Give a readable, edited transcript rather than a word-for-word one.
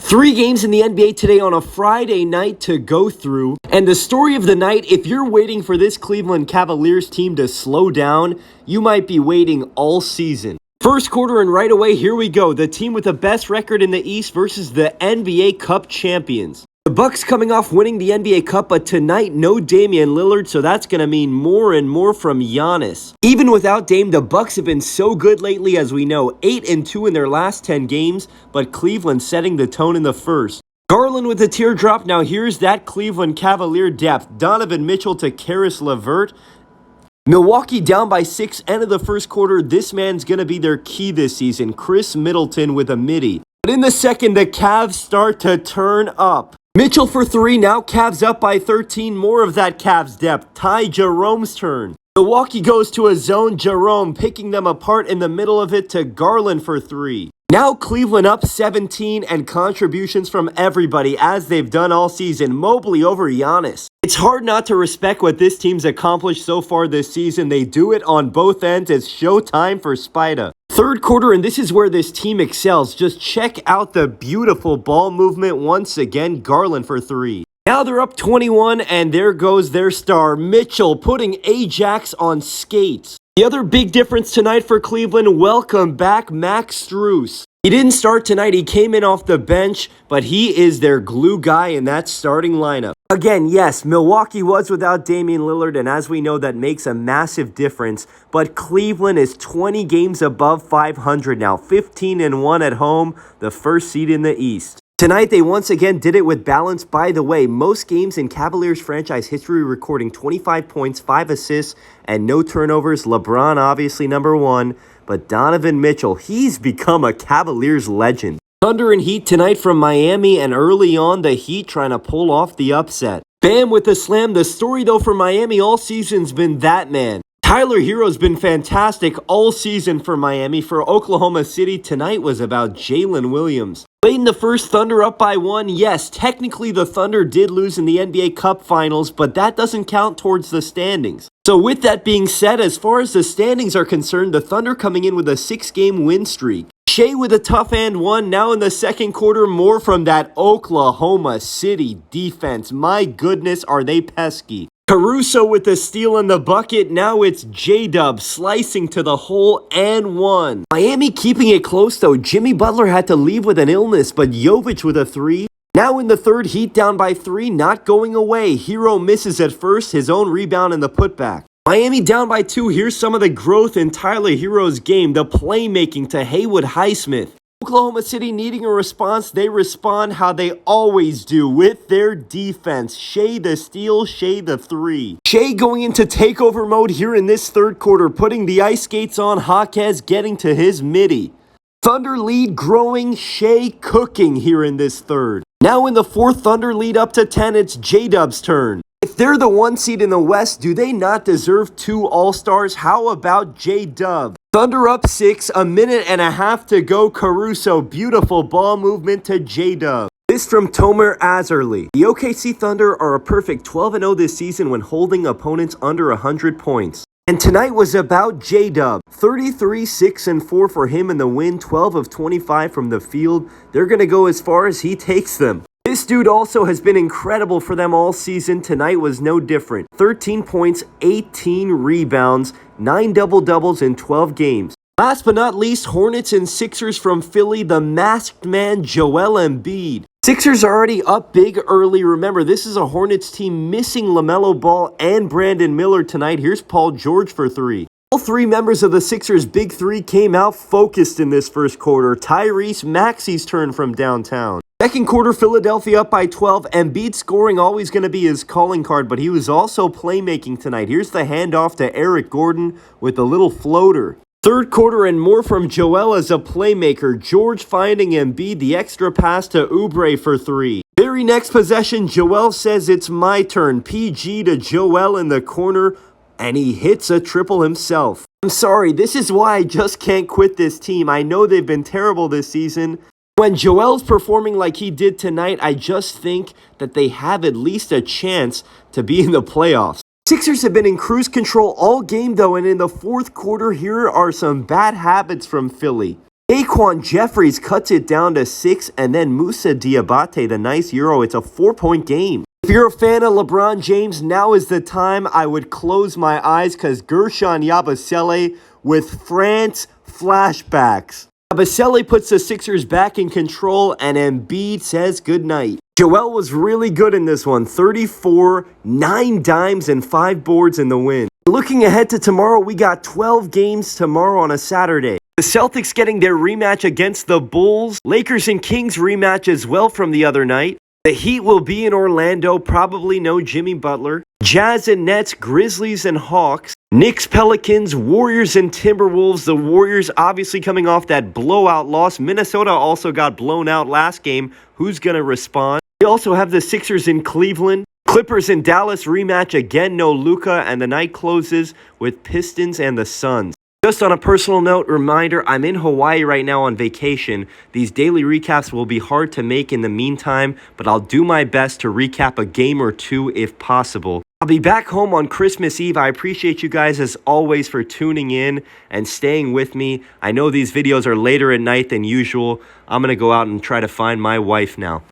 Three games in the NBA today on a Friday night to go through. And the story of the night, if you're waiting for this Cleveland Cavaliers team to slow down, you might be waiting all season. First quarter and right away, here we go. The team with the best record in the East versus the NBA Cup champions. The Bucks coming off winning the NBA Cup, but tonight no Damian Lillard, so that's going to mean more and more from Giannis. Even without Dame, the Bucks have been so good lately, as we know, 8-2 in their last 10 games, but Cleveland setting the tone in the first. Garland with a teardrop. Now here's that Cleveland Cavalier depth. Donovan Mitchell to Karis LeVert. Milwaukee down by 6, end of the first quarter. This man's going to be their key this season. Chris Middleton with a midi. But in the second, the Cavs start to turn up. Mitchell for 3, now Cavs up by 13, more of that Cavs depth. Ty Jerome's turn. Milwaukee goes to a zone, Jerome picking them apart in the middle of it to Garland for 3. Now Cleveland up 17 and contributions from everybody as they've done all season. Mobley over Giannis. It's hard not to respect what this team's accomplished so far this season. They do it on both ends. It's showtime for Spida. Third quarter, and this is where this team excels. Just check out the beautiful ball movement once again. Garland for 3. Now they're up 21, and there goes their star, Mitchell, putting Ajax on skates. The other big difference tonight for Cleveland, welcome back Max Strus. He didn't start tonight, he came in off the bench, but he is their glue guy in that starting lineup. Again, yes, Milwaukee was without Damian Lillard, and as we know, that makes a massive difference. But Cleveland is 20 games above 500 now, 15-1 at home, the first seed in the East. Tonight, they once again did it with balance. By the way, most games in Cavaliers franchise history recording 25 points, 5 assists, and no turnovers. LeBron, obviously, number 1. But Donovan Mitchell, he's become a Cavaliers legend. Thunder and Heat tonight from Miami, and early on, the Heat trying to pull off the upset. Bam with the slam. The story, though, for Miami all season's been that man. Tyler Herro's been fantastic all season for Miami. For Oklahoma City, tonight was about Jalen Williams. Late in the first, Thunder up by 1. Yes, technically the Thunder did lose in the NBA Cup Finals, but that doesn't count towards the standings. So with that being said, as far as the standings are concerned, the Thunder coming in with a 6-game win streak. Shea with a tough and 1. Now in the second quarter, more from that Oklahoma City defense. My goodness, are they pesky. Caruso with the steal in the bucket. Now it's JDub slicing to the hole and 1. Miami keeping it close though. Jimmy Butler had to leave with an illness, but Jovic with a 3. Now in the third, Heat down by 3, not going away. Hero misses at first, his own rebound in the putback. Miami down by 2. Here's some of the growth in Tyler Hero's game. The playmaking to Haywood Highsmith. Oklahoma City needing a response. They respond how they always do with their defense. Shea the steal, Shea the 3. Shea going into takeover mode here in this third quarter, putting the ice skates on. Jaquez getting to his midi. Thunder lead growing, Shea cooking here in this third. Now in the fourth, Thunder lead up to 10. It's JDub's turn. If they're the 1 seed in the West, do they not deserve 2 All-Stars? How about JDub? Thunder up 6, a minute and a half to go. Caruso, beautiful ball movement to JDub. This from Tomer Azerly. The OKC Thunder are a perfect 12-0 this season when holding opponents under 100 points. And tonight was about JDub. 33, 6, and 4 for him in the win, 12 of 25 from the field. They're going to go as far as he takes them. This dude also has been incredible for them all season. Tonight was no different. 13 points, 18 rebounds, 9 double-doubles in 12 games. Last but not least, Hornets and Sixers from Philly, the masked man Joel Embiid. Sixers are already up big early. Remember, this is a Hornets team missing LaMelo Ball and Brandon Miller tonight. Here's Paul George for 3. All 3 members of the Sixers' Big 3 came out focused in this first quarter. Tyrese Maxey's turn from downtown. Second quarter, Philadelphia up by 12. Embiid scoring always going to be his calling card, but he was also playmaking tonight. Here's the handoff to Eric Gordon with a little floater. Third quarter and more from Joel as a playmaker. George finding Embiid, the extra pass to Oubre for 3. Very next possession, Joel says it's my turn. PG to Joel in the corner, and he hits a triple himself. I'm sorry, this is why I just can't quit this team. I know they've been terrible this season. When Joel's performing like he did tonight, I just think that they have at least a chance to be in the playoffs. Sixers have been in cruise control all game though, and in the fourth quarter, here are some bad habits from Philly. Daquan Jeffries cuts it down to 6, and then Moussa Diabate, the nice Euro. It's a 4-point game. If you're a fan of LeBron James, now is the time I would close my eyes because Gershon Yabusele with France flashbacks. Yabusele puts the Sixers back in control, and Embiid says goodnight. Joel was really good in this one. 34, 9 dimes, and 5 boards in the win. Looking ahead to tomorrow, we got 12 games tomorrow on a Saturday. The Celtics getting their rematch against the Bulls. Lakers and Kings rematch as well from the other night. The Heat will be in Orlando, probably no Jimmy Butler. Jazz and Nets, Grizzlies and Hawks. Knicks, Pelicans, Warriors and Timberwolves. The Warriors obviously coming off that blowout loss. Minnesota also got blown out last game. Who's going to respond? We also have the Sixers in Cleveland. Clippers and Dallas rematch again, no Luka, and the night closes with Pistons and the Suns. Just on a personal note, reminder, I'm in Hawaii right now on vacation. These daily recaps will be hard to make in the meantime, but I'll do my best to recap a game or two if possible. I'll be back home on Christmas Eve. I appreciate you guys as always for tuning in and staying with me. I know these videos are later at night than usual. I'm going to go out and try to find my wife now.